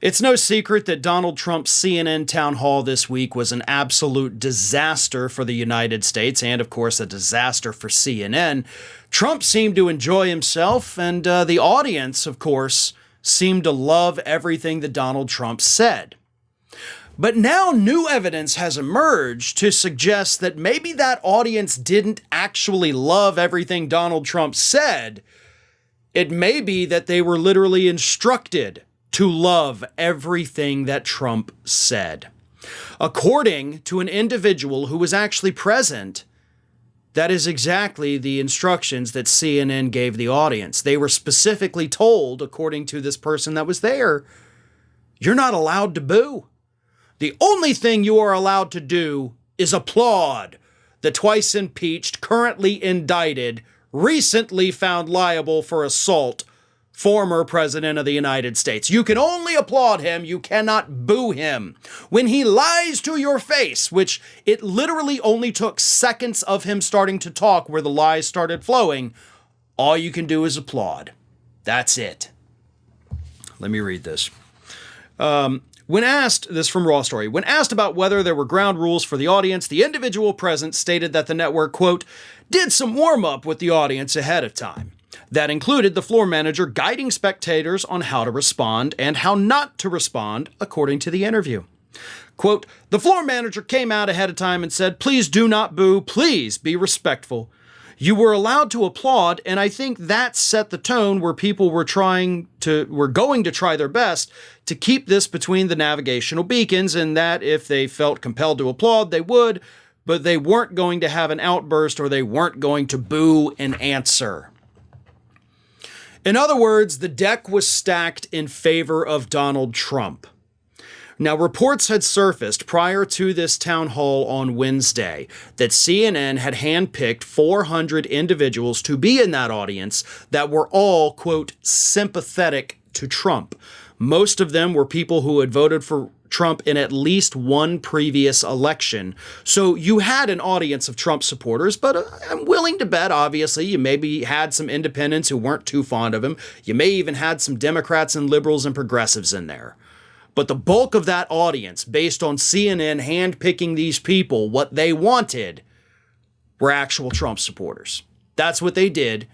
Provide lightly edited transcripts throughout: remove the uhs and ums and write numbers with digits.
It's no secret that Donald Trump's CNN town hall this week was an absolute disaster for the United States and, of course, a disaster for CNN. Trump seemed to enjoy himself, and the audience, of course, seemed to love everything that Donald Trump said. But now new evidence has emerged to suggest that maybe that audience didn't actually love everything Donald Trump said. It may be that they were literally instructed to love everything that Trump said. According to an individual who was actually present, that is exactly the instructions that CNN gave the audience. They were specifically told, according to this person that was there, you're not allowed to boo. The only thing you are allowed to do is applaud the twice impeached, currently indicted, recently found liable for assault former president of the United States. You can only applaud him. You cannot boo him. When he lies to your face, which it literally only took seconds of him starting to talk where the lies started flowing, all you can do is applaud. That's it. Let me read this. When asked, this from Raw Story, when asked about whether there were ground rules for the audience, the individual present stated that the network, quote, did some warm-up with the audience ahead of time. That included the floor manager guiding spectators on how to respond and how not to respond, according to the interview. Quote, the floor manager came out ahead of time and said, please do not boo, please be respectful. You were allowed to applaud, and I think that set the tone where people were going to try their best to keep this between the navigational beacons, and that if they felt compelled to applaud, they would, but they weren't going to have an outburst or they weren't going to boo an answer. In other words, the deck was stacked in favor of Donald Trump. Now, reports had surfaced prior to this town hall on Wednesday that CNN had handpicked 400 individuals to be in that audience that were all, quote, sympathetic to Trump. Most of them were people who had voted for Trump in at least one previous election. So you had an audience of Trump supporters, but I'm willing to bet, obviously, you maybe had some independents who weren't too fond of him. You may even had some Democrats and liberals and progressives in there. But the bulk of that audience, based on CNN handpicking these people, what they wanted were actual Trump supporters. That's what they did.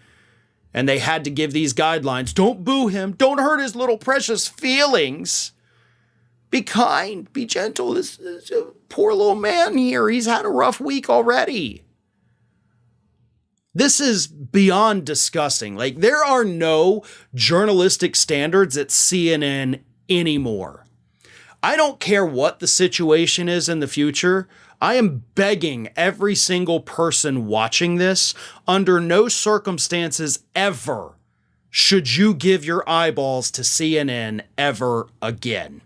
And they had to give these guidelines. Don't boo him. Don't hurt his little precious feelings. Be kind. Be gentle. This a poor little man here. He's had a rough week already. This is beyond disgusting. Like, there are no journalistic standards at CNN anymore. I don't care what the situation is in the future. I am begging every single person watching this, under no circumstances ever should you give your eyeballs to CNN ever again.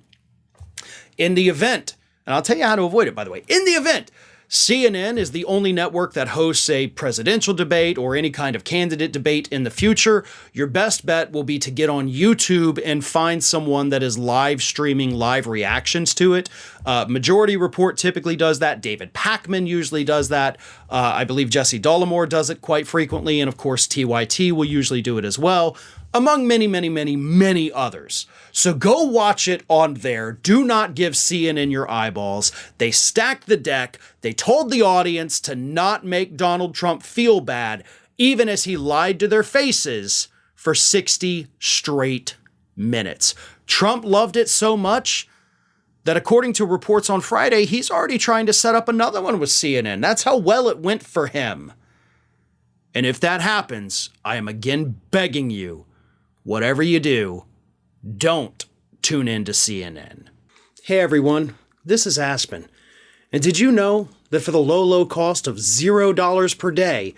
In the event, and I'll tell you how to avoid it, by the way, in the event CNN is the only network that hosts a presidential debate or any kind of candidate debate in the future, your best bet will be to get on YouTube and find someone that is live streaming live reactions to it. Majority Report typically does that. David Pakman usually does that. I believe Jesse Dollemore does it quite frequently. And of course, TYT will usually do it as well, among many, many, many, many others. So go watch it on there. Do not give CNN your eyeballs. They stacked the deck. They told the audience to not make Donald Trump feel bad, even as he lied to their faces for 60 straight minutes. Trump loved it so much that, according to reports on Friday, he's already trying to set up another one with CNN. That's how well it went for him. And if that happens, I am again begging you, whatever you do, don't tune in to CNN. Hey everyone, this is Aspen. And did you know that for the low cost of $0 per day,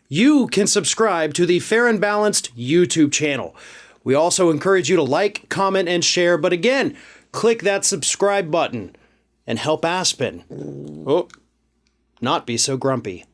you can subscribe to the Fair and Balanced YouTube channel? We also encourage you to like, comment, and share. But again, click that subscribe button and help Aspen not be so grumpy.